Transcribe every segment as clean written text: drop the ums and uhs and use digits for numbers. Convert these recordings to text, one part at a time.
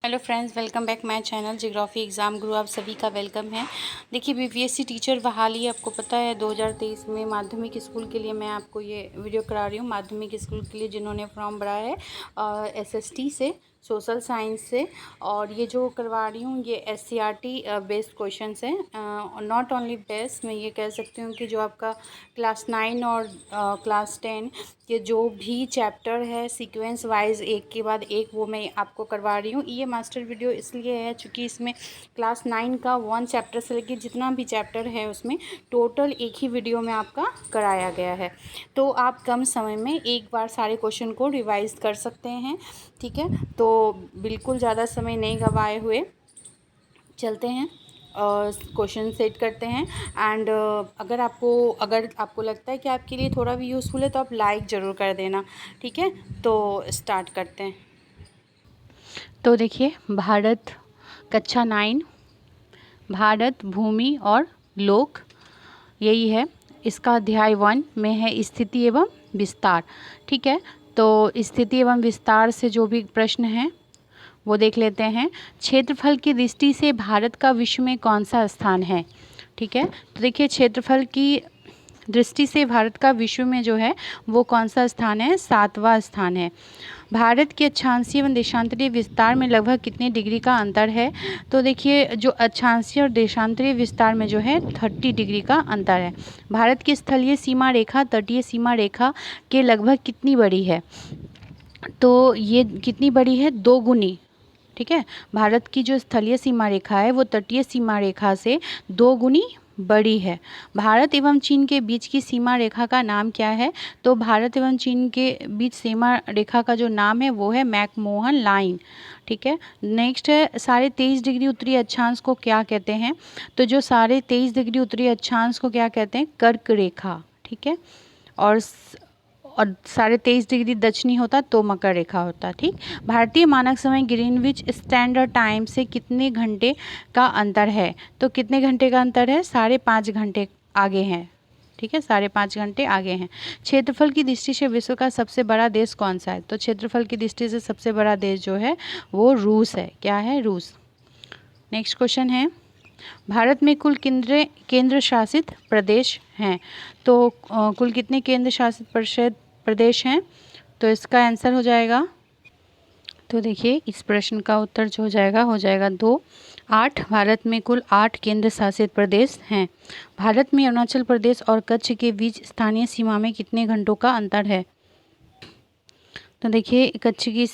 Hello friends, welcome back my channel geography exam गुरु। आप सभी का वेलकम है। देखिए, बीपीएससी टीचर बहाली आपको पता है 2023 में माध्यमिक स्कूल के लिए मैं आपको ये वीडियो करा रही हूँ। माध्यमिक स्कूल के लिए जिन्होंने फॉर्म भरा है एसएसटी से, सोशल साइंस से, और ये जो करवा रही हूँ ये एससीईआरटी बेस्ड क्वेश्चंस हैं। नॉट ओनली बेस्ड, मैं ये कह सकती हूँ कि जो आपका क्लास 9 और क्लास 10 के जो भी चैप्टर है सीक्वेंस वाइज एक के बाद एक वो मैं आपको करवा रही हूँ। ये मास्टर वीडियो इसलिए है चूँकि इसमें क्लास 9 का 1 चैप्टर से लेकर जितना भी चैप्टर है उसमें टोटल एक ही वीडियो में आपका कराया गया है, तो आप कम समय में एक बार सारे क्वेश्चन को रिवाइज कर सकते हैं। ठीक है, तो बिल्कुल ज़्यादा समय नहीं गंवाए हुए चलते हैं और क्वेश्चन सेट करते हैं। एंड अगर आपको लगता है कि आपके लिए थोड़ा भी यूज़फुल है तो आप लाइक ज़रूर कर देना। ठीक है, तो स्टार्ट करते हैं। तो देखिए, भारत कक्षा 9, भारत भूमि और लोक, यही है। इसका अध्याय 1 में है स्थिति एवं विस्तार। ठीक है, तो स्थिति एवं विस्तार से जो भी प्रश्न हैं वो देख लेते हैं। क्षेत्रफल की दृष्टि से भारत का विश्व में कौन सा स्थान है? ठीक है, तो देखिए क्षेत्रफल की दृष्टि से भारत का विश्व में जो है वो कौन सा स्थान है? 7वां स्थान है। भारत के अक्षांशीय एवं देशांतरीय विस्तार में लगभग कितने डिग्री का अंतर है? तो देखिए, जो अक्षांशीय और देशांतरीय विस्तार में जो है 30 डिग्री का अंतर है। भारत की स्थलीय सीमा रेखा तटीय सीमा रेखा के लगभग कितनी बड़ी है? तो ये कितनी बड़ी है? 2 गुनी। ठीक है, भारत की जो स्थलीय सीमा रेखा है वो तटीय सीमा रेखा से 2 गुनी बड़ी है। भारत एवं चीन के बीच की सीमा रेखा का नाम क्या है? तो भारत एवं चीन के बीच सीमा रेखा का जो नाम है वो है मैकमोहन लाइन। ठीक है, नेक्स्ट है 23.5 डिग्री उत्तरी अक्षांश को क्या कहते हैं? तो जो 23.5 डिग्री उत्तरी अक्षांश को क्या कहते हैं? कर्क रेखा। ठीक है, और 23.5 डिग्री दक्षिणी होता तो मकर रेखा होता। ठीक, भारतीय मानक समय ग्रीनविच स्टैंडर्ड टाइम से कितने घंटे का अंतर है? तो कितने घंटे का अंतर है? 5.5 घंटे आगे हैं। ठीक है, 5.5 घंटे आगे हैं। क्षेत्रफल की दृष्टि से विश्व का सबसे बड़ा देश कौन सा है? तो क्षेत्रफल की दृष्टि से सबसे बड़ा देश जो है वो रूस है। क्या है? रूस। नेक्स्ट क्वेश्चन है, भारत में कुल केंद्र शासित प्रदेश हैं? तो कुल कितने केंद्र शासित प्रदेश हैं? तो इसका आंसर हो जाएगा, तो देखिए इस प्रश्न का उत्तर जो हो जाएगा 2, 8। भारत में कुल 8 केंद्र शासित प्रदेश हैं। भारत में अरुणाचल प्रदेश और कच्छ के बीच स्थानीय सीमा में कितने घंटों का अंतर है? तो देखिए, कच्छ की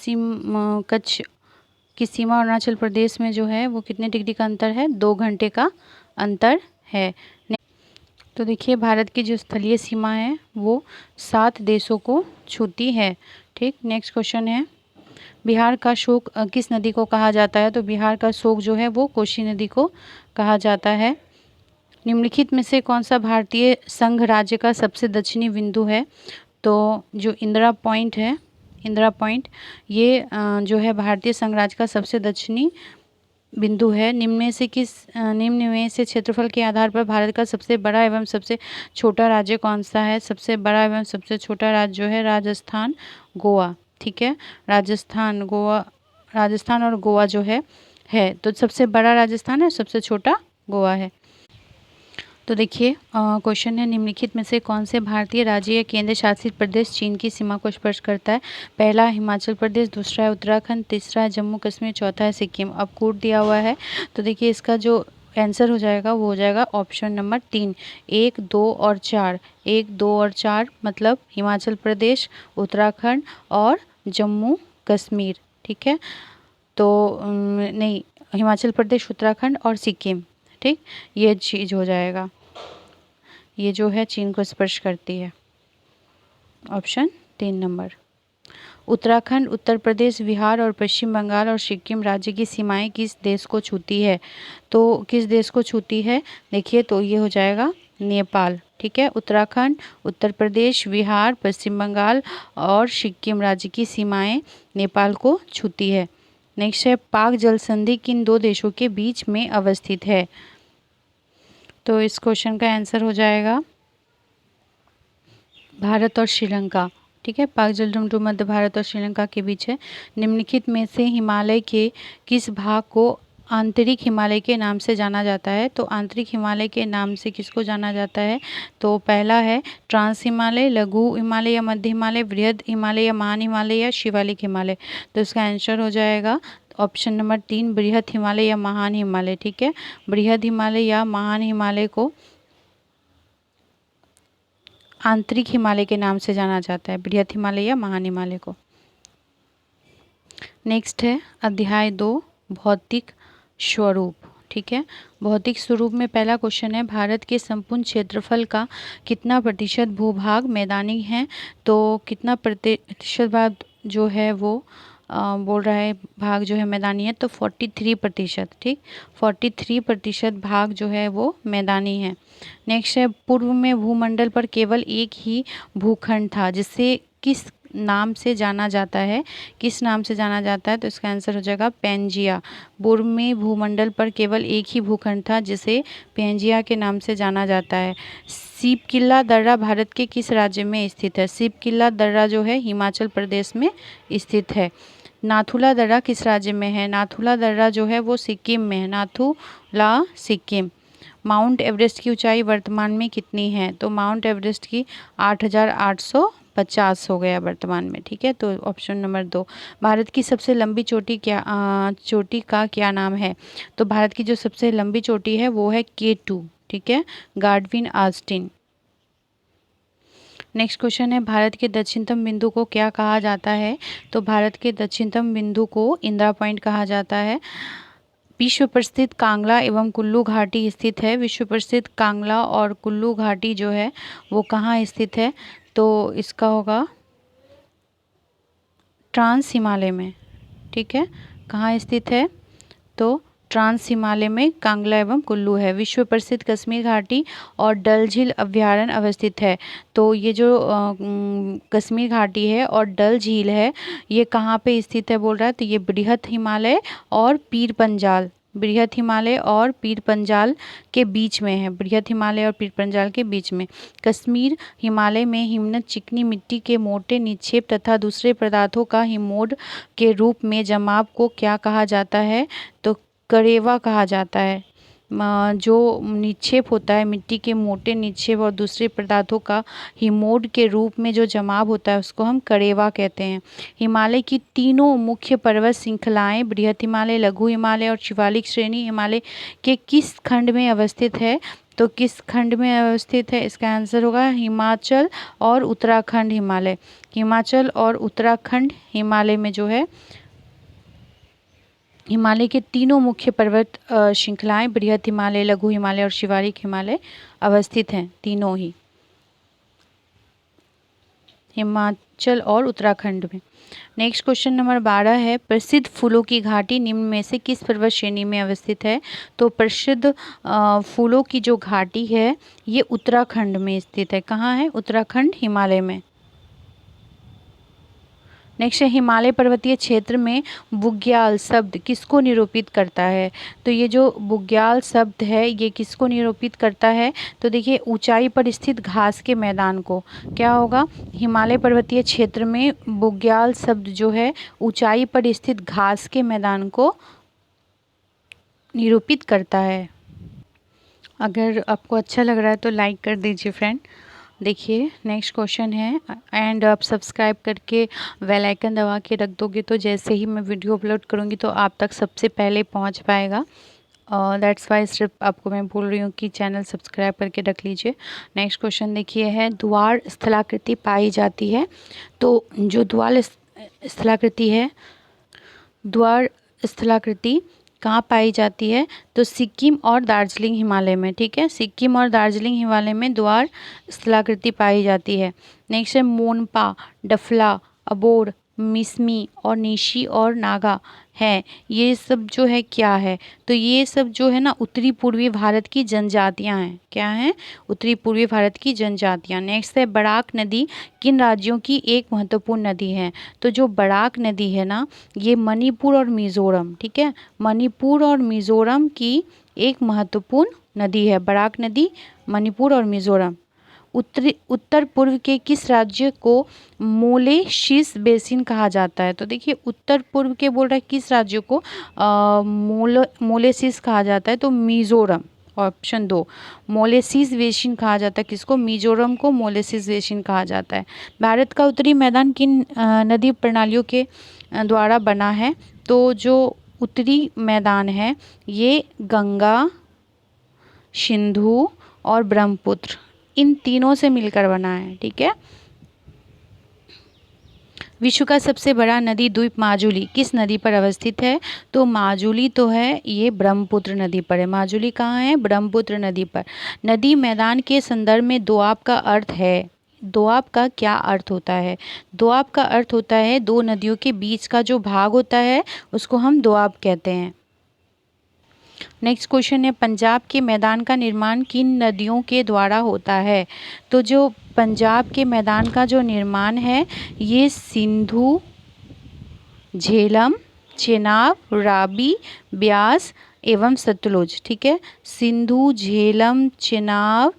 सीमा अरुणाचल प्रदेश में जो है वो कितने डिग्री का अंतर है? 2 घंटे का अंतर है। तो देखिए, भारत की जो स्थलीय सीमा है वो 7 देशों को छूती है। ठीक, नेक्स्ट क्वेश्चन है, बिहार का शोक किस नदी को कहा जाता है? तो बिहार का शोक जो है वो कोसी नदी को कहा जाता है। निम्नलिखित में से कौन सा भारतीय संघ राज्य का सबसे दक्षिणी बिंदु है? तो जो इंदिरा पॉइंट है, इंदिरा पॉइंट, ये जो है भारतीय संघ राज्य का सबसे दक्षिणी बिंदु है। निम्न में से क्षेत्रफल के आधार पर भारत का सबसे बड़ा एवं सबसे छोटा राज्य कौन सा है? सबसे बड़ा एवं सबसे छोटा राज्य जो है राजस्थान, गोवा। ठीक है, राजस्थान और गोवा जो है तो सबसे बड़ा राजस्थान है, सबसे छोटा गोवा है। तो देखिए, क्वेश्चन है, निम्नलिखित में से कौन से भारतीय राज्य या केंद्र शासित प्रदेश चीन की सीमा को स्पर्श करता है? पहला हिमाचल प्रदेश, दूसरा है उत्तराखंड, तीसरा है जम्मू कश्मीर, चौथा है सिक्किम। अब कोड दिया हुआ है, तो देखिए इसका जो आंसर हो जाएगा वो हो जाएगा ऑप्शन नंबर 3, 1, 2 और 4। 1, 2 और 4 मतलब हिमाचल प्रदेश, उत्तराखंड और जम्मू कश्मीर। ठीक है, तो नहीं, हिमाचल प्रदेश, उत्तराखंड और सिक्किम। ठीक, ये चीज़ हो जाएगा, ये जो है चीन को स्पर्श करती है। Option 3 number. उत्तराखंड, उत्तर प्रदेश, बिहार और पश्चिम बंगाल और सिक्किम राज्य की सीमाएं किस देश को छूती है? तो किस देश को छूती है? देखिए, तो ये हो जाएगा नेपाल। ठीक है, उत्तराखंड, उत्तर प्रदेश, बिहार, पश्चिम बंगाल और सिक्किम राज्य की सीमाएं नेपाल को छूती है। नेक्स्ट है, पाक जल संधि किन 2 देशों के बीच में अवस्थित है? तो इस क्वेश्चन का आंसर हो जाएगा भारत और श्रीलंका। ठीक है। पाक जलसंधि मध्य भारत और श्रीलंका के बीच है। निम्नलिखित में से हिमालय के किस भाग को आंतरिक हिमालय के नाम से जाना जाता है? तो आंतरिक हिमालय के नाम से किसको जाना जाता है? तो पहला है ट्रांस हिमालय, लघु हिमालय या मध्य हिमालय, बृहद हिमालय या महान हिमालय या शिवालिक हिमालय। तो इसका आंसर हो जाएगा ऑप्शन नंबर 3, बृहद हिमालय या महान हिमालय। ठीक है, बृहद हिमालय या महान हिमालय को आंतरिक हिमालय के नाम से जाना जाता है, बृहद हिमालय या महान हिमालय को। नेक्स्ट है अध्याय 2, भौतिक स्वरूप। ठीक है, भौतिक स्वरूप में पहला क्वेश्चन है, भारत के संपूर्ण क्षेत्रफल का कितना प्रतिशत भूभाग मैदानी है? तो कितना प्रतिशत भाग जो है वो बोल रहा है भाग जो है मैदानी है, तो 43%। ठीक, 43% भाग जो है वो मैदानी है। नेक्स्ट है, पूर्व में भूमंडल पर केवल एक ही भूखंड था, जिसे किस नाम से जाना जाता है? किस नाम से जाना जाता है? तो इसका आंसर हो जाएगा पेंजिया। पूर्व में भूमंडल पर केवल एक ही भूखंड था, जिसे पेंजिया के नाम से जाना जाता है। सिपकिला दर्रा भारत के किस राज्य में स्थित है? सिपकिला दर्रा जो है हिमाचल प्रदेश में स्थित है। नाथुला दर्रा किस राज्य में है? नाथुला दर्रा जो है वो सिक्किम में है, नाथुला सिक्किम। माउंट एवरेस्ट की ऊंचाई वर्तमान में कितनी है? तो माउंट एवरेस्ट की 8,850 हो गया वर्तमान में। ठीक है, तो ऑप्शन नंबर 2। भारत की सबसे लंबी चोटी चोटी का क्या नाम है? तो भारत की जो सबसे लंबी चोटी है वो है K2। ठीक है, गाडविन ऑस्टिन। नेक्स्ट क्वेश्चन है, भारत के दक्षिणतम बिंदु को क्या कहा जाता है? तो भारत के दक्षिणतम बिंदु को इंदिरा पॉइंट कहा जाता है। विश्व प्रसिद्ध कांगला एवं कुल्लू घाटी स्थित है। विश्व प्रसिद्ध कांगला और कुल्लू घाटी जो है वो कहाँ स्थित है? तो इसका होगा ट्रांस हिमालय में। ठीक है, कहाँ स्थित है? तो ट्रांस हिमालय में कांगला एवं कुल्लू है। विश्व प्रसिद्ध कश्मीर घाटी और डल झील अभ्यारण्य अवस्थित है। तो ये जो कश्मीर घाटी है और डल झील है, ये कहाँ पे स्थित है बोल रहा है? तो ये बृहद हिमालय और पीर पंजाल, बृहद हिमालय और पीर पंजाल के बीच में है। बृहद हिमालय और पीर पंजाल के बीच में। कश्मीर हिमालय में हिमनद चिकनी मिट्टी के मोटे निक्षेप तथा दूसरे पदार्थों का हिमोड के रूप में जमाव को क्या कहा जाता है? तो करेवा कहा जाता है। जो निक्षेप होता है, मिट्टी के मोटे निक्षेप और दूसरे पदार्थों का हिमोड के रूप में जो जमाव होता है उसको हम करेवा कहते हैं। हिमालय की तीनों मुख्य पर्वत श्रृंखलाएं बृहद हिमालय, लघु हिमालय और शिवालिक श्रेणी हिमालय के किस खंड में अवस्थित है? तो किस खंड में अवस्थित है? इसका आंसर होगा हिमाचल और उत्तराखंड हिमालय। हिमाचल और उत्तराखंड हिमालय में जो है हिमालय के तीनों मुख्य पर्वत श्रृंखलाएं बृहद हिमालय, लघु हिमालय और शिवालिक हिमालय अवस्थित हैं, तीनों ही हिमाचल और उत्तराखंड में। नेक्स्ट क्वेश्चन नंबर 12 है, प्रसिद्ध फूलों की घाटी निम्न में से किस पर्वत श्रेणी में अवस्थित है? तो प्रसिद्ध फूलों की जो घाटी है ये उत्तराखंड में स्थित है। कहाँ है? उत्तराखंड हिमालय में। नेक्स्ट है, हिमालय पर्वतीय क्षेत्र में बुग्याल शब्द किसको निरूपित करता है? तो ये जो बुग्याल शब्द है ये किसको निरूपित करता है? तो देखिए, ऊंचाई पर स्थित घास के मैदान को। क्या होगा? हिमालय पर्वतीय क्षेत्र में बुग्याल शब्द जो है ऊंचाई पर स्थित घास के मैदान को निरूपित करता है। अगर आपको अच्छा लग रहा है तो लाइक कर दीजिए फ्रेंड। देखिए, नेक्स्ट क्वेश्चन है, एंड आप सब्सक्राइब करके बेल आइकन दबा के रख दोगे तो जैसे ही मैं वीडियो अपलोड करूँगी तो आप तक सबसे पहले पहुँच पाएगा। दैट्स वाई सिर्फ आपको मैं बोल रही हूँ कि चैनल सब्सक्राइब करके रख लीजिए। नेक्स्ट क्वेश्चन देखिए है, द्वार स्थलाकृति पाई जाती है। तो जो द्वार स्थलाकृति है, द्वार स्थलाकृति कहाँ पाई जाती है? तो सिक्किम और दार्जिलिंग हिमालय में। ठीक है, सिक्किम और दार्जिलिंग हिमालय में द्वार स्थलाकृति पाई जाती है। नेक्स्ट है, मोनपा, डफला, अबोर, मिसमी और निशी और नागा है, ये सब जो है क्या है? तो ये सब जो है ना उत्तरी पूर्वी भारत की जनजातियां हैं। क्या हैं? उत्तरी पूर्वी भारत की जनजातियां। नेक्स्ट है, बराक नदी किन राज्यों की एक महत्वपूर्ण नदी है? तो जो बराक नदी है ना ये मणिपुर और मिजोरम, ठीक है, मणिपुर और मिजोरम की एक महत्वपूर्ण नदी है बराक नदी, मणिपुर और मिजोरम। उत्तर पूर्व के किस राज्य को मोलेशिस बेसिन कहा जाता है? तो देखिए उत्तर पूर्व के बोल रहा है किस राज्य को मोलेशिस कहा जाता है, तो मिजोरम। ऑप्शन 2, मोलेसिस बेसिन कहा जाता है किसको? मिजोरम को मोलेसिस बेसिन कहा जाता है। भारत का उत्तरी मैदान किन नदी प्रणालियों के द्वारा बना है? तो जो उत्तरी मैदान है ये गंगा, सिंधु और ब्रह्मपुत्र, इन तीनों से मिलकर बना है। ठीक है। विश्व का सबसे बड़ा नदी द्वीप माजुली किस नदी पर अवस्थित है? तो माजुली तो है ये ब्रह्मपुत्र नदी पर है। माजुली कहाँ है? ब्रह्मपुत्र नदी पर। नदी मैदान के संदर्भ में दोआब का अर्थ है। दोआब का क्या अर्थ होता है? दोआब का अर्थ होता है दो नदियों के बीच का जो भाग होता है उसको हम दोआब कहते हैं। नेक्स्ट क्वेश्चन है, पंजाब के मैदान का निर्माण किन नदियों के द्वारा होता है? तो जो पंजाब के मैदान का जो निर्माण है ये सिंधु, झेलम, चेनाब, रावी, ब्यास एवं सतलुज। ठीक है। सिंधु, झेलम, चेनाब,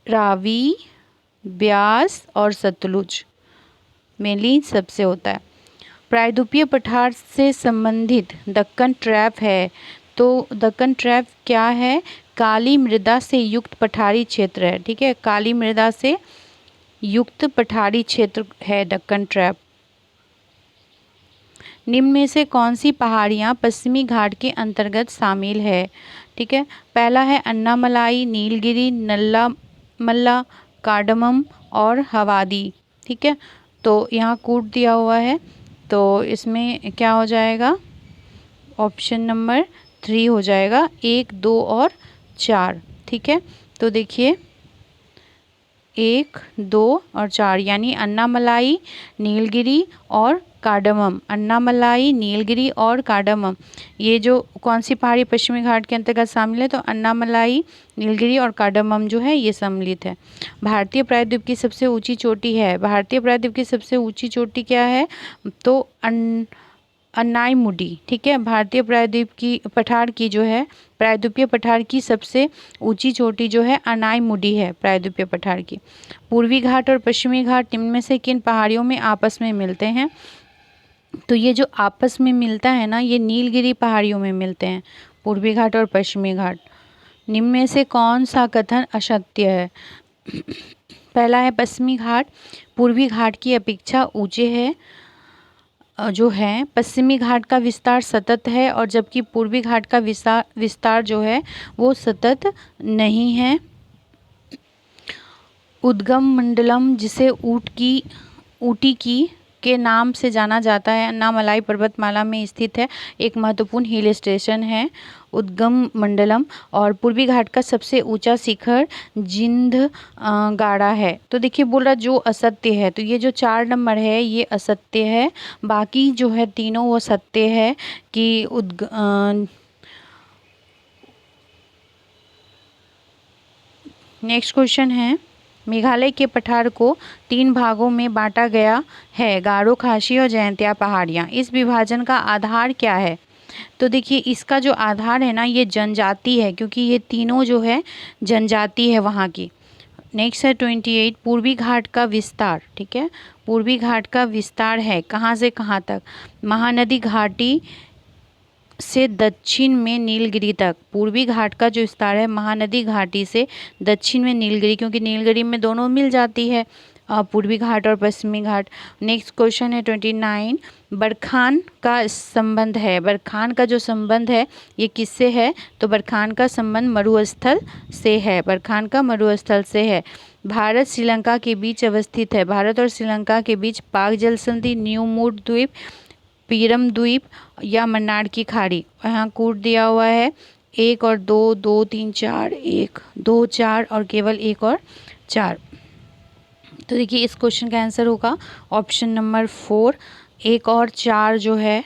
रावी, ब्यास और सतलुज मेनली सबसे होता है। प्रायद्वीपीय पठार से संबंधित दक्कन ट्रैप है। तो दक्कन ट्रैप क्या है? काली मृदा से युक्त पठारी क्षेत्र है। ठीक है। काली मृदा से युक्त पठारी क्षेत्र है दक्कन ट्रैप। निम्न में से कौन सी पहाड़ियाँ पश्चिमी घाट के अंतर्गत शामिल है? ठीक है। पहला है अन्नामलाई, नीलगिरी, नल्लामल्ला, कार्डमम और हवादी। ठीक है। तो यहाँ कूट दिया हुआ है, तो इसमें क्या हो जाएगा? ऑप्शन नंबर 3 हो जाएगा, 1, 2 और 4। ठीक है। तो देखिए 1, 2 और 4 यानी अन्नामलाई, नीलगिरी और कार्डमम। अन्नामलाई, नीलगिरी और कार्डमम, ये जो कौन सी पहाड़ी पश्चिमी घाट के अंतर्गत शामिल है? तो अन्नामलाई, नीलगिरी और कार्डमम जो है ये सम्मिलित है। भारतीय प्रायद्वीप की सबसे ऊंची चोटी है। भारतीय प्रायद्वीप की सबसे ऊंची चोटी क्या है? तो अन्नाईमुडी। ठीक है। भारतीय प्रायद्वीप की पठार की जो है प्रायद्वीपीय पठार की सबसे ऊंची चोटी जो है अन्नाईमुडी है प्रायद्वीपीय पठार की। पूर्वी घाट और पश्चिमी घाट निम्न में से किन पहाड़ियों में आपस में मिलते हैं? तो ये जो आपस में मिलता है ना, ये नीलगिरी पहाड़ियों में मिलते हैं, पूर्वी घाट और पश्चिमी घाट। निम्न में से कौन सा कथन असत्य है? पहला है पश्चिमी घाट पूर्वी घाट की अपेक्षा ऊंचे है। जो है पश्चिमी घाट का विस्तार सतत है और जबकि पूर्वी घाट का विस्तार जो है वो सतत नहीं है। उद्गम मंडलम जिसे ऊटी की के नाम से जाना जाता है अन्नामलाई पर्वतमाला में स्थित है, एक महत्वपूर्ण हिल स्टेशन है उद्गम मंडलम। और पूर्वी घाट का सबसे ऊंचा शिखर जिंद गाड़ा है। तो देखिए बोल रहा जो असत्य है, तो ये जो 4 नंबर है ये असत्य है, बाकी जो है तीनों वो सत्य है कि नेक्स्ट क्वेश्चन है, मेघालय के पठार को 3 भागों में बांटा गया है, गारो, खासी और जयंतिया पहाड़ियाँ। इस विभाजन का आधार क्या है? तो देखिए इसका जो आधार है ना ये जनजाति है, क्योंकि ये तीनों जो है जनजाति है वहाँ की। नेक्स्ट है 28, पूर्वी घाट का विस्तार। ठीक है। पूर्वी घाट का विस्तार है कहाँ से कहाँ तक? महानदी घाटी से दक्षिण में नीलगिरी तक। पूर्वी घाट का जो विस्तार है महानदी घाटी से दक्षिण में नीलगिरी, क्योंकि नीलगिरी में दोनों मिल जाती है पूर्वी घाट और पश्चिमी घाट। नेक्स्ट क्वेश्चन है 29, बरखान का संबंध है। बरखान का जो संबंध है ये किससे है? तो बरखान का संबंध मरुस्थल से है। बरखान का मरुस्थल से है। भारत श्रीलंका के बीच अवस्थित है। भारत और श्रीलंका के बीच पाक जल संधि, न्यू मूड द्वीप, पीरम द्वीप या मन्नार की खाड़ी। यहाँ कूट दिया हुआ है 1 और 2, 2, 3, 4, 1, 2, 4 और केवल 1 और 4। तो देखिए इस क्वेश्चन का आंसर होगा ऑप्शन नंबर 4, 1 और 4 जो है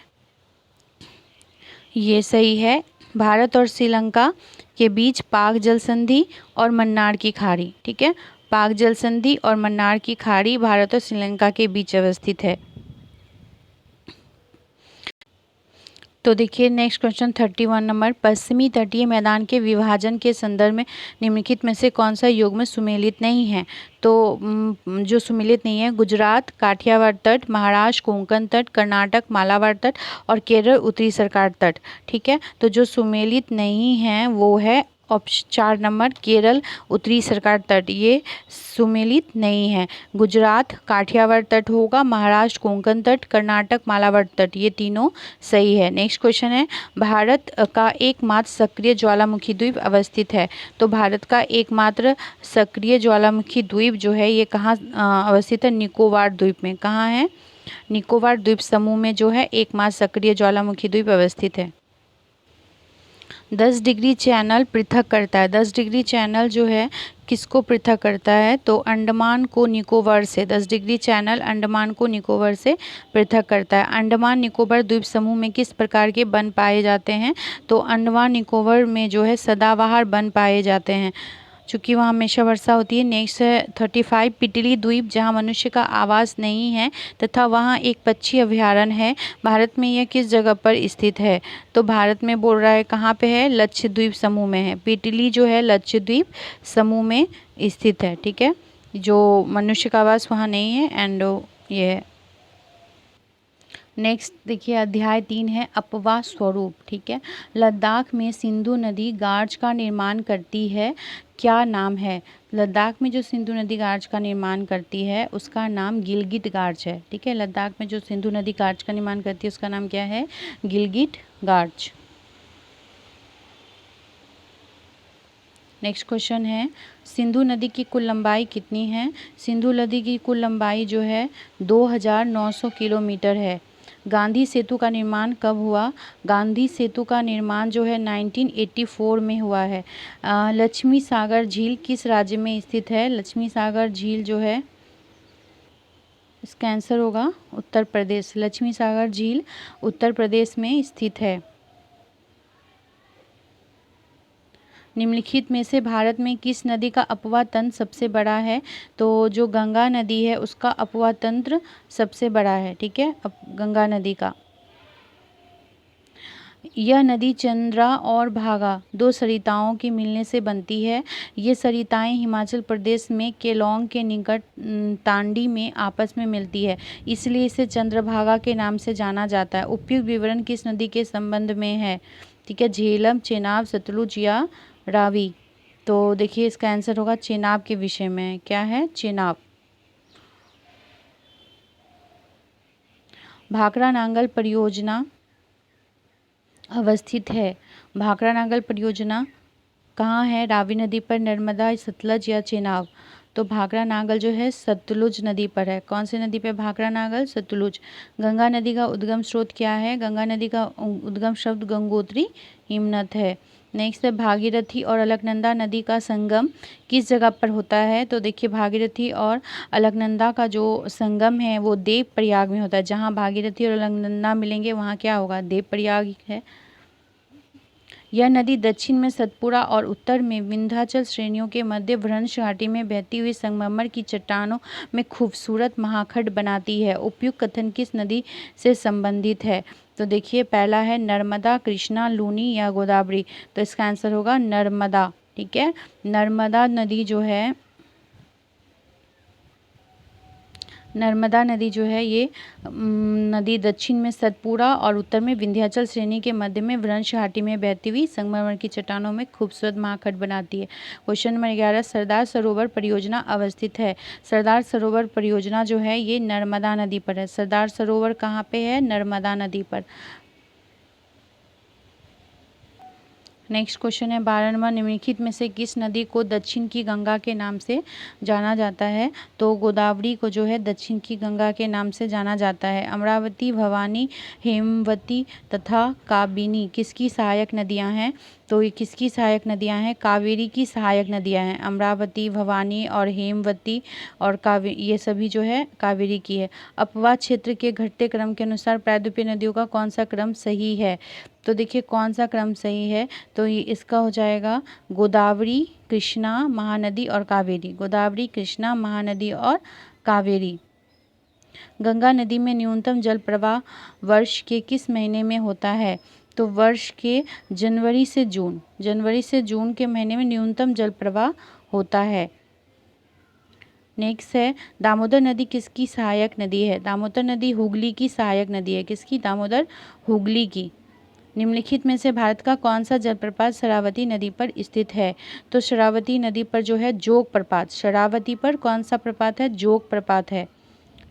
ये सही है। भारत और श्रीलंका के बीच पाक जल संधि और मन्नार की खाड़ी। ठीक है। पाक जल संधि और मन्नार की खाड़ी भारत और श्रीलंका के बीच अवस्थित है। तो देखिए नेक्स्ट क्वेश्चन 31 नंबर, पश्चिमी तटीय मैदान के विभाजन के संदर्भ में निम्नलिखित में से कौन सा योग में सुमेलित नहीं है। तो जो सुमेलित नहीं है, गुजरात काठियावाड़ तट, महाराष्ट्र कोंकण तट, कर्नाटक मालाबार तट और केरल उत्तरी सरकार तट। ठीक है, तो जो सुमेलित नहीं है वो है ऑप्शन 4 नंबर केरल उत्तरी सरकार तट, ये सुमेलित नहीं है। गुजरात काठियावाड़ तट होगा, महाराष्ट्र कोंकण तट, कर्नाटक मालाबार तट, ये तीनों सही है। नेक्स्ट क्वेश्चन है, भारत का एकमात्र सक्रिय ज्वालामुखी द्वीप अवस्थित है। तो भारत का एकमात्र सक्रिय ज्वालामुखी द्वीप जो है ये कहाँ अवस्थित है, निकोबार द्वीप में। कहाँ है, निकोबार द्वीप समूह में जो है एकमात्र सक्रिय ज्वालामुखी द्वीप अवस्थित है। 10 डिग्री चैनल पृथक करता है, 10 डिग्री चैनल जो है किसको पृथक करता है, तो अंडमान को निकोबार से। 10 डिग्री चैनल अंडमान को निकोबार से पृथक करता है। अंडमान निकोबार द्वीप समूह में किस प्रकार के वन पाए जाते हैं, तो अंडमान निकोबार में जो है सदाबहार वन पाए जाते हैं, चूँकि वहाँ हमेशा वर्षा होती है। नेक्स्ट है 35, पिटली द्वीप, जहाँ मनुष्य का आवास नहीं है तथा वहाँ एक पक्षी अभयारण्य है, भारत में यह किस जगह पर स्थित है। तो भारत में बोल रहा है कहाँ पे है, लक्षद्वीप समूह में है। पिटली जो है लक्षद्वीप समूह में स्थित है। ठीक है, जो मनुष्य का आवास वहाँ नहीं है एंड ये है। नेक्स्ट देखिए अध्याय 3 है अपवाह स्वरूप। ठीक है, लद्दाख में सिंधु नदी गार्ज का निर्माण करती है, क्या नाम है। लद्दाख में जो सिंधु नदी गार्ज का निर्माण करती है उसका नाम गिलगिट गार्ज है। ठीक है, लद्दाख में जो सिंधु नदी गार्ज का निर्माण करती है उसका नाम क्या है, गिलगिट गार्ज। नेक्स्ट क्वेश्चन है, सिंधु नदी की कुल लंबाई कितनी है। सिंधु नदी की कुल लंबाई जो है 2900 किलोमीटर है। गांधी सेतु का निर्माण कब हुआ, गांधी सेतु का निर्माण जो है 1984 में हुआ है। लक्ष्मी सागर झील किस राज्य में स्थित है, लक्ष्मी सागर झील जो है इसका आंसर होगा उत्तर प्रदेश। लक्ष्मी सागर झील उत्तर प्रदेश में स्थित है। निम्नलिखित में से भारत में किस नदी का अपवाह तंत्र सबसे बड़ा है, तो जो गंगा नदी है उसका अपवाह तंत्र सबसे बड़ा है। ठीक है, गंगा नदी का। यह नदी चंद्रा और भागा दो सरिताओं के मिलने से बनती है। ये सरिताएं हिमाचल प्रदेश में केलोंग के निकट तांडी में आपस में मिलती है, इसलिए इसे चंद्रभागा के नाम से जाना जाता है। उपयुक्त विवरण किस नदी के संबंध में है, ठीक है, झेलम, चेनाब, सतलुज या रावी। तो देखिए इसका आंसर होगा चेनाब के विषय में। क्या है, चेनाब। भाखड़ा नांगल परियोजना अवस्थित है। भाखड़ा नांगल परियोजना कहाँ है, रावी नदी पर, नर्मदा, सतलज या चेनाब। तो भाखड़ा नांगल जो है सतलुज नदी पर है। कौन सी नदी पे भाखड़ा नांगल, सतलुज। गंगा नदी का उद्गम स्रोत क्या है, गंगा नदी का उद्गम स्रोत गंगोत्री हिमनद है। नेक्स्ट है भागीरथी और अलकनंदा नदी का संगम किस जगह पर होता है। तो देखिए भागीरथी और अलकनंदा का जो संगम है वो देव प्रयाग में होता है। जहाँ भागीरथी और अलकनंदा मिलेंगे वहाँ क्या होगा, देव प्रयाग है। यह नदी दक्षिण में सतपुड़ा और उत्तर में विंध्याचल श्रेणियों के मध्य भ्रंश घाटी में बहती हुई संगमरमर की चट्टानों में खूबसूरत महाखंड बनाती है। उपयुक्त कथन किस नदी से संबंधित है। तो देखिए पहला है नर्मदा, कृष्णा, लूनी या गोदावरी। तो इसका आंसर होगा नर्मदा। ठीक है, नर्मदा नदी जो है, नर्मदा नदी जो है ये नदी दक्षिण में सतपुड़ा और उत्तर में विंध्याचल श्रेणी के मध्य में वृंश घाटी में बहती हुई संगमरमर की चट्टानों में खूबसूरत महाखंड बनाती है। क्वेश्चन नंबर 11, सरदार सरोवर परियोजना अवस्थित है। सरदार सरोवर परियोजना जो है ये नर्मदा नदी पर है। सरदार सरोवर कहाँ पे है, नर्मदा नदी पर। नेक्स्ट क्वेश्चन है 12 नंबर, निम्नलिखित में से किस नदी को दक्षिण की गंगा के नाम से जाना जाता है। तो गोदावरी को जो है दक्षिण की गंगा के नाम से जाना जाता है। अमरावती, भवानी, हेमवती तथा काबिनी किसकी सहायक नदियां हैं। तो ये किसकी सहायक नदियां हैं, कावेरी की सहायक नदियां हैं। अमरावती, भवानी और हेमवती और ये सभी जो है कावेरी की है। अपवाह क्षेत्र के घटते क्रम के अनुसार प्रायद्वीपीय नदियों का कौन सा क्रम सही है। तो देखिए कौन सा क्रम सही है, तो ये इसका हो जाएगा गोदावरी, कृष्णा, महानदी और कावेरी। गोदावरी, कृष्णा, महानदी और कावेरी। गंगा नदी में न्यूनतम जल प्रवाह वर्ष के किस महीने में होता है? तो वर्ष के जनवरी से जून के महीने में न्यूनतम जल प्रवाह होता है। नेक्स्ट है, दामोदर नदी किसकी सहायक नदी है? दामोदर नदी हुगली की सहायक नदी है। किसकी? दामोदर हुगली की। निम्नलिखित में से भारत का कौन सा जलप्रपात शरावती नदी पर स्थित है? तो शरावती नदी पर जो है जोग प्रपात, शरावती पर कौन सा प्रपात है? जोग प्रपात है।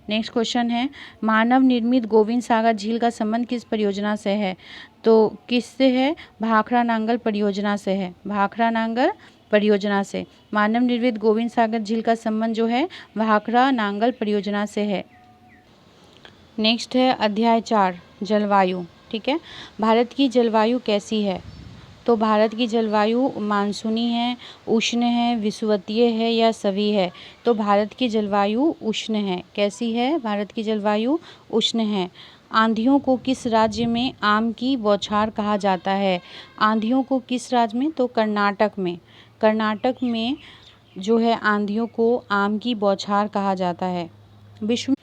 नेक्स्ट क्वेश्चन है, मानव निर्मित गोविंद सागर झील का संबंध किस परियोजना से है? तो किससे है? भाखड़ा नांगल परियोजना से है। भाखड़ा नांगल परियोजना से मानव निर्मित गोविंद सागर झील का संबंध जो है भाखड़ा नांगल परियोजना से है। नेक्स्ट है अध्याय 4 जलवायु। ठीक है, भारत की जलवायु कैसी है? तो भारत की जलवायु मानसूनी है, उष्ण है, विषुवतीय है या सभी है? तो भारत की जलवायु उष्ण है। कैसी है? भारत की जलवायु उष्ण है। आंधियों को किस राज्य में आम की बौछार कहा जाता है? आंधियों को किस राज्य में? तो कर्नाटक में। कर्नाटक में जो है आंधियों को आम की बौछार कहा जाता है। विश्व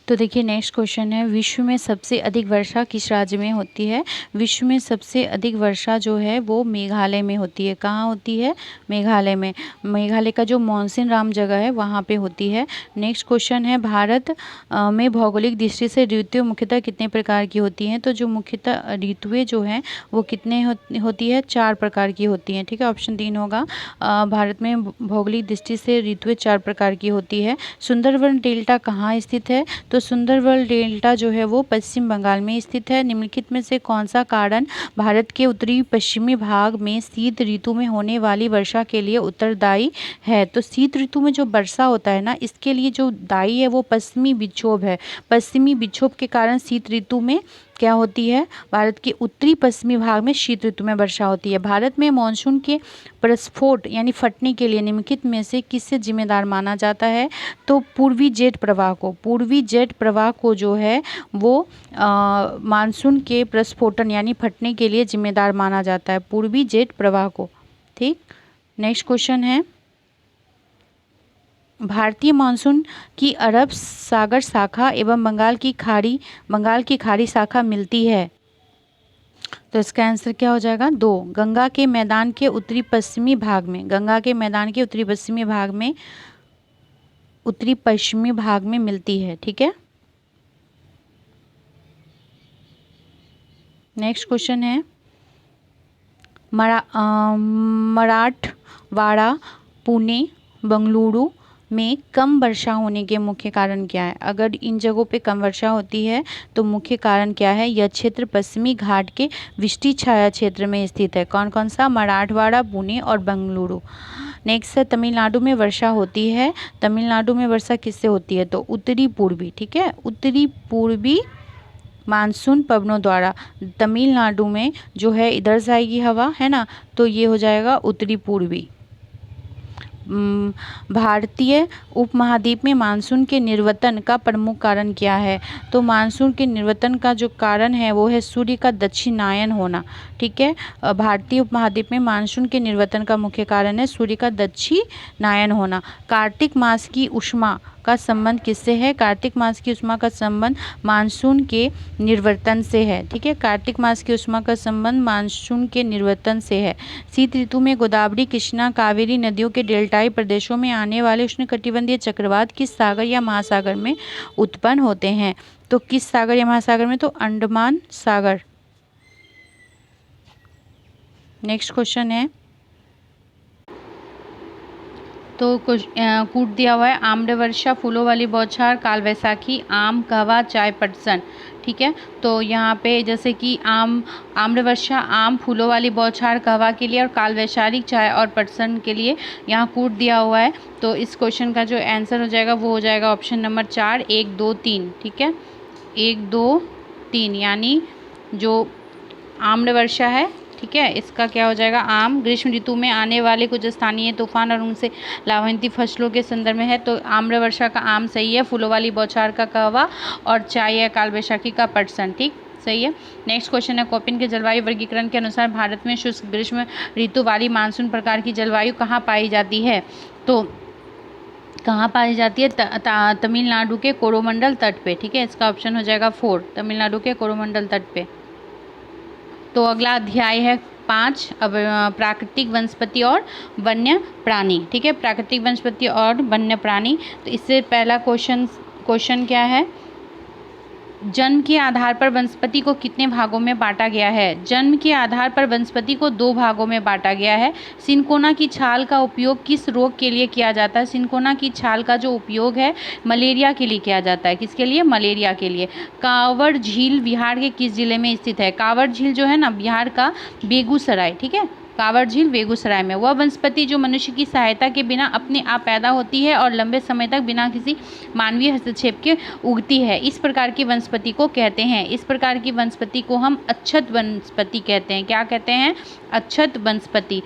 तो देखिए नेक्स्ट क्वेश्चन है, विश्व में सबसे अधिक वर्षा किस राज्य में होती है? विश्व में सबसे अधिक वर्षा जो है वो मेघालय में होती है। कहाँ होती है? मेघालय में। मेघालय का जो मॉनसून राम जगह है वहाँ पे होती है। नेक्स्ट क्वेश्चन है, भारत में भौगोलिक दृष्टि से ऋतुएं मुख्यतः कितने प्रकार की होती हैं? तो जो मुख्यतः ऋतुएं जो हैं वो कितने होती है? 4 प्रकार की होती हैं। ठीक है, ऑप्शन 3 होगा। भारत में भौगोलिक दृष्टि से ऋतुएं 4 प्रकार की होती है। सुंदरवन डेल्टा कहाँ स्थित है? तो सुंदरवन डेल्टा जो है वो पश्चिम बंगाल में स्थित है। निम्नलिखित में से कौन सा कारण भारत के उत्तरी पश्चिमी भाग में शीत ऋतु में होने वाली वर्षा के लिए उत्तरदायी है? तो शीत ऋतु में जो वर्षा होता है ना, इसके लिए जो दायी है वो पश्चिमी विक्षोभ है। पश्चिमी विक्षोभ के कारण शीत ऋतु में क्या होती है? भारत के उत्तरी पश्चिमी भाग में शीत ऋतु में वर्षा होती है। भारत में मानसून के प्रस्फोट यानी फटने के लिए निम्नलिखित में से किससे जिम्मेदार माना जाता है? तो पूर्वी जेट प्रवाह को। पूर्वी जेट प्रवाह को जो है वो मानसून के प्रस्फोटन यानी फटने के लिए जिम्मेदार माना जाता है, पूर्वी जेट प्रवाह को। ठीक, नेक्स्ट क्वेश्चन है, भारतीय मानसून की अरब सागर शाखा एवं बंगाल की खाड़ी शाखा मिलती है। तो इसका आंसर क्या हो जाएगा? 2। गंगा के मैदान के उत्तरी पश्चिमी भाग में, गंगा के मैदान के उत्तरी पश्चिमी भाग में मिलती है। ठीक है, नेक्स्ट क्वेश्चन है, मराठवाड़ा, पुणे, बेंगलुरु में कम वर्षा होने के मुख्य कारण क्या है? अगर इन जगहों पे कम वर्षा होती है तो मुख्य कारण क्या है? यह क्षेत्र पश्चिमी घाट के वृष्टि छाया क्षेत्र में स्थित है। कौन कौन सा? मराठवाड़ा, पुणे और बेंगलुरु। नेक्स्ट है, तमिलनाडु में वर्षा होती है। तमिलनाडु में वर्षा किससे होती है? तो उत्तरी पूर्वी। ठीक है, उत्तरी पूर्वी मानसून पवनों द्वारा। तमिलनाडु में जो है इधर से आएगी हवा, है ना, तो ये हो जाएगा उत्तरी पूर्वी। भारतीय उपमहाद्वीप में मानसून के निर्वर्तन का प्रमुख कारण क्या है? तो मानसून के निर्वर्तन का जो कारण है वो है सूर्य का दक्षिणायन होना। ठीक है, भारतीय उपमहाद्वीप में मानसून के निर्वर्तन का मुख्य कारण है सूर्य का दक्षिणायन होना। कार्तिक मास की उष्मा का संबंध किससे है? कार्तिक मास की उष्मा का संबंध मानसून के निर्वर्तन से है। ठीक है, कार्तिक मास की उष्मा का संबंध मानसून के निर्वर्तन से है। शीत ऋतु में गोदावरी, कृष्णा, कावेरी नदियों के डेल्टाई प्रदेशों में आने वाले उष्णकटिबंधीय चक्रवात किस सागर या महासागर में उत्पन्न होते हैं? तो किस सागर या महासागर में? तो अंडमान सागर। नेक्स्ट क्वेश्चन है, तो कूट दिया हुआ है, आम्रवर्षा, फूलों वाली बौछार, काल वैसाखी, आम, कहवा, चाय, पटसन। ठीक है, तो यहाँ पे जैसे कि आम्रवर्षा, आम, फूलों वाली बौछार, कहवा के लिए, और काल वैशाखी, चाय और पटसन के लिए यहाँ कूट दिया हुआ है। तो इस क्वेश्चन का जो आंसर हो जाएगा वो हो जाएगा ऑप्शन नंबर 4, 1, 2, 3। ठीक है, 1, 2, 3 यानी जो आम्रवर्षा है, ठीक है, इसका क्या हो जाएगा? आम। ग्रीष्म ऋतु में आने वाले कुछ स्थानीय तूफान और उनसे लाभान्वित फसलों के संदर्भ में है, तो आम्रवर्षा का आम सही है, फूलों वाली बौछार का कहवा, और चाय या काल वैशाखी का पटसन। ठीक, सही है। नेक्स्ट क्वेश्चन है, कोपिन के जलवायु वर्गीकरण के अनुसार भारत में शुष्क ग्रीष्म ऋतु वाली मानसून प्रकार की जलवायु कहाँ पाई जाती है? तो कहाँ पाई जाती है? तमिलनाडु के कोरोमंडल तट पे। ठीक है, इसका ऑप्शन हो जाएगा 4, तमिलनाडु के कोरोमंडल तट पे। तो अगला अध्याय है 5, अब प्राकृतिक वनस्पति और वन्य प्राणी। ठीक है, प्राकृतिक वनस्पति और वन्य प्राणी। तो इससे पहला क्वेश्चन क्या है? जन्म के आधार पर वनस्पति को कितने भागों में बांटा गया है? जन्म के आधार पर वनस्पति को 2 भागों में बांटा गया है। सिनकोना की छाल का उपयोग किस रोग के लिए किया जाता है? सिनकोना की छाल का जो उपयोग है मलेरिया के लिए किया जाता है। किसके लिए? मलेरिया के लिए। कांवड़ झील बिहार के किस जिले में स्थित है? कांवड़ झील जो है ना, बिहार का बेगूसराय। ठीक है, कांवड़ झील बेगूसराय में। वह वनस्पति जो मनुष्य की सहायता के बिना अपने आप पैदा होती है और लंबे समय तक बिना किसी मानवीय हस्तक्षेप के उगती है, इस प्रकार की वनस्पति को कहते हैं। इस प्रकार की वनस्पति को हम अच्छत वनस्पति कहते हैं। क्या कहते हैं? अच्छत वनस्पति।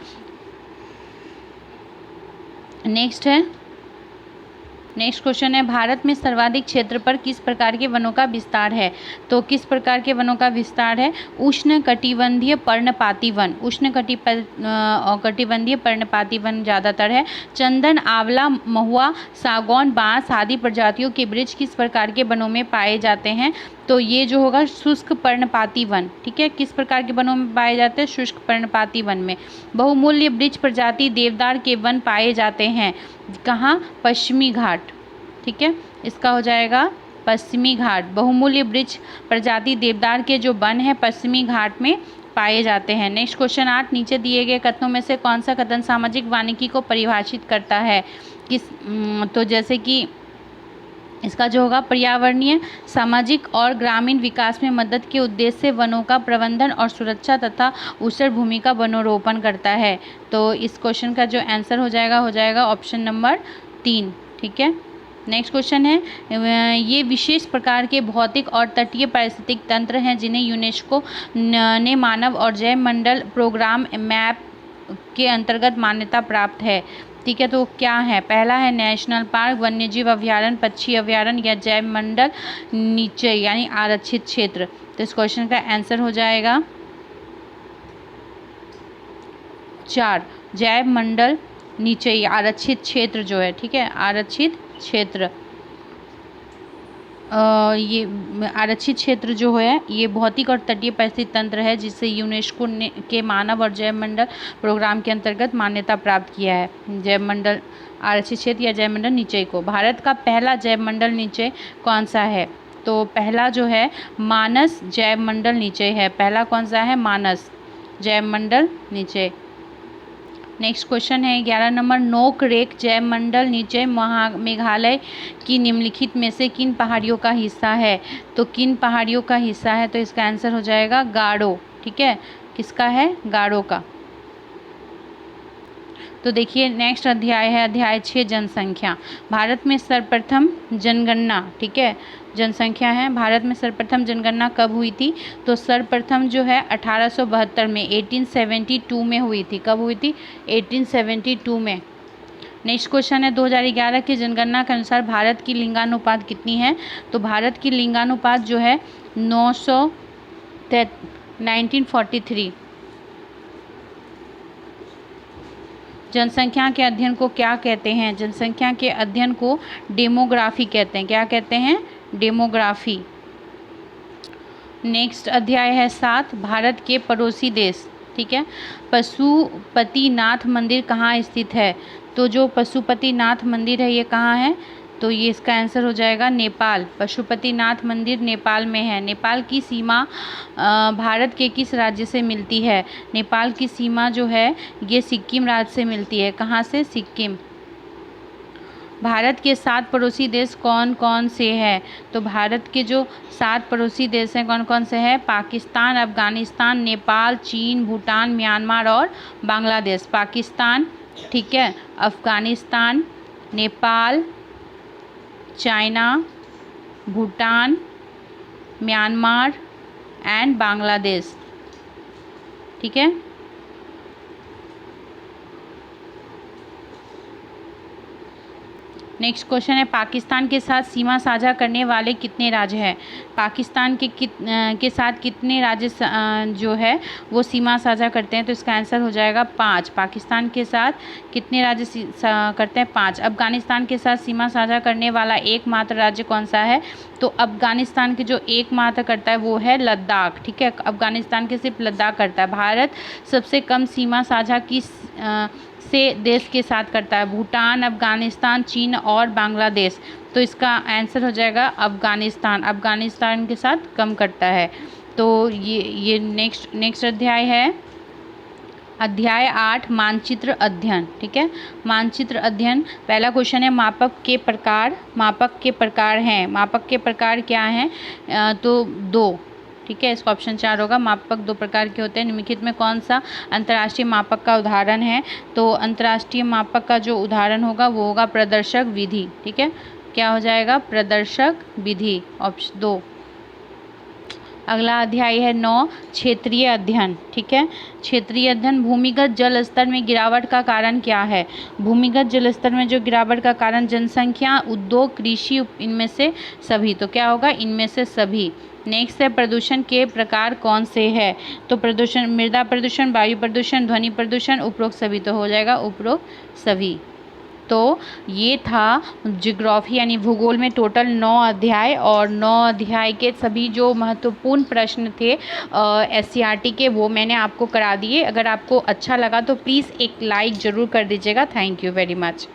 नेक्स्ट क्वेश्चन है, भारत में सर्वाधिक क्षेत्र पर किस प्रकार के वनों का विस्तार है? तो किस प्रकार के वनों का विस्तार है? उष्ण कटिबंधीय पर्णपाती वन। उष्ण कटिबंधीय पर्णपाती वन ज़्यादातर है। चंदन, आंवला, महुआ, सागौन, बांस आदि प्रजातियों के वृक्ष किस प्रकार के वनों में पाए जाते हैं? तो ये जो होगा शुष्क पर्णपाती वन। ठीक है, किस प्रकार के वनों में पाए जाते हैं? शुष्क पर्णपाती वन में। बहुमूल्य वृक्ष प्रजाति देवदार के वन पाए जाते हैं। कहाँ? पश्चिमी घाट। ठीक है, इसका हो जाएगा पश्चिमी घाट। बहुमूल्य वृक्ष प्रजाति देवदार के जो वन है पश्चिमी घाट में पाए जाते हैं। नेक्स्ट क्वेश्चन 8, नीचे दिए गए कथनों में से कौन सा कथन सामाजिक वानिकी को परिभाषित करता है? तो जैसे कि इसका जो होगा पर्यावरणीय, सामाजिक और ग्रामीण विकास में मदद के उद्देश्य से वनों का प्रबंधन और सुरक्षा तथा ऊसर भूमि का वनोरोपण करता है। तो इस क्वेश्चन का जो आंसर हो जाएगा ऑप्शन नंबर 3। ठीक है, नेक्स्ट क्वेश्चन है, ये विशेष प्रकार के भौतिक और तटीय पारिस्थितिक तंत्र हैं जिन्हें यूनेस्को ने मानव और जैव मंडल प्रोग्राम मैप के अंतर्गत मान्यता प्राप्त है। ठीक है, तो क्या है? पहला है नेशनल पार्क, वन्यजीव अभयारण्य, पक्षी अभयारण्य या जैव मंडल नीचे यानी आरक्षित क्षेत्र। तो इस क्वेश्चन का आंसर हो जाएगा 4, जैव मंडल नीचे आरक्षित क्षेत्र जो है। ठीक है, आरक्षित क्षेत्र। ये आरक्षित क्षेत्र जो है ये भौतिक और तटीय पारिस्थितिक तंत्र है जिसे यूनेस्को ने के मानव और जैव मंडल प्रोग्राम के अंतर्गत मान्यता प्राप्त किया है। जैव मंडल आरक्षित क्षेत्र या जैव मंडल निचय को। भारत का पहला जैव मंडल निचय कौन सा है? तो पहला जो है मानस जैव मंडल निचय है। पहला कौन सा है? मानस जैव मंडल निचय। नेक्स्ट क्वेश्चन है 11 नंबर, नोक रेक जैव मंडल निचय मेघालय की निम्नलिखित में से किन पहाड़ियों का हिस्सा है? तो किन पहाड़ियों का हिस्सा है? तो इसका आंसर हो जाएगा गारो। ठीक है, किसका है? गारो का। तो देखिए नेक्स्ट अध्याय है अध्याय 6, जनसंख्या। भारत में सर्वप्रथम जनगणना, ठीक है, जनसंख्या है। भारत में सर्वप्रथम जनगणना कब हुई थी? तो सर्वप्रथम जो है 1872 में 1872 में हुई थी। कब हुई थी? 1872 में। नेक्स्ट क्वेश्चन है 2011 की जनगणना के अनुसार भारत की लिंगानुपात कितनी है? तो भारत की लिंगानुपात जो है 1943। जनसंख्या के अध्ययन को क्या कहते हैं? जनसंख्या के अध्ययन को डेमोग्राफी कहते हैं। क्या कहते हैं? डेमोग्राफी। नेक्स्ट अध्याय है 7, भारत के पड़ोसी देश। ठीक है, पशुपतिनाथ मंदिर कहाँ स्थित है? तो जो पशुपतिनाथ मंदिर है ये कहाँ है? तो ये इसका आंसर हो जाएगा नेपाल। पशुपतिनाथ मंदिर नेपाल में है। नेपाल की सीमा भारत के किस राज्य से मिलती है? नेपाल की सीमा जो है ये सिक्किम राज्य से मिलती है। कहाँ से? सिक्किम। भारत के 7 पड़ोसी देश कौन कौन से हैं? तो भारत के जो 7 पड़ोसी देश हैं कौन कौन से हैं? पाकिस्तान, अफगानिस्तान, नेपाल, चीन, भूटान, म्यांमार और बांग्लादेश। पाकिस्तान, ठीक है, Afghanistan, Nepal, China, Bhutan, Myanmar and Bangladesh. ठीक है, नेक्स्ट क्वेश्चन है, पाकिस्तान के साथ सीमा साझा करने वाले कितने राज्य हैं? पाकिस्तान के साथ कितने राज्य जो है वो सीमा साझा करते हैं? तो इसका आंसर हो जाएगा 5। पाकिस्तान के साथ कितने राज्य करते हैं? 5। अफगानिस्तान के साथ सीमा साझा करने वाला एकमात्र राज्य कौन सा है? तो अफगानिस्तान के जो एकमात्र करता है वो है लद्दाख। ठीक है, अफगानिस्तान के सिर्फ लद्दाख करता है। भारत सबसे कम सीमा साझा किस से देश के साथ करता है? भूटान, अफगानिस्तान, चीन और बांग्लादेश। तो इसका आंसर हो जाएगा अफगानिस्तान। अफगानिस्तान के साथ कम करता है। तो ये नेक्स्ट अध्याय है, अध्याय 8 मानचित्र अध्ययन। ठीक है, मानचित्र अध्ययन। पहला क्वेश्चन है, मापक के प्रकार। मापक के प्रकार हैं, मापक के प्रकार क्या हैं? तो 2। ठीक है, इसका ऑप्शन 4 होगा। मापक 2 प्रकार के होते हैं। निम्नलिखित में कौन सा अंतर्राष्ट्रीय मापक का उदाहरण है? तो अंतर्राष्ट्रीय मापक का जो उदाहरण होगा वो होगा प्रदर्शक विधि। ठीक है, क्या हो जाएगा? प्रदर्शक विधि, ऑप्शन 2। अगला अध्याय है 9 क्षेत्रीय अध्ययन। ठीक है, क्षेत्रीय अध्ययन। भूमिगत जल स्तर में गिरावट का कारण क्या है? भूमिगत जल स्तर में जो गिरावट का कारण जनसंख्या, उद्योग, कृषि, इनमें से सभी। तो क्या होगा? इनमें से सभी। नेक्स्ट है, प्रदूषण के प्रकार कौन से हैं? तो प्रदूषण, मृदा प्रदूषण, वायु प्रदूषण, ध्वनि प्रदूषण, उपरोक्त सभी। तो हो जाएगा उपरोक्त सभी। तो ये था ज्योग्राफी यानी भूगोल में टोटल 9 अध्याय, और 9 अध्याय के सभी जो महत्वपूर्ण प्रश्न थे SCERT के वो मैंने आपको करा दिए। अगर आपको अच्छा लगा तो प्लीज़ एक लाइक ज़रूर कर दीजिएगा। Thank you very much.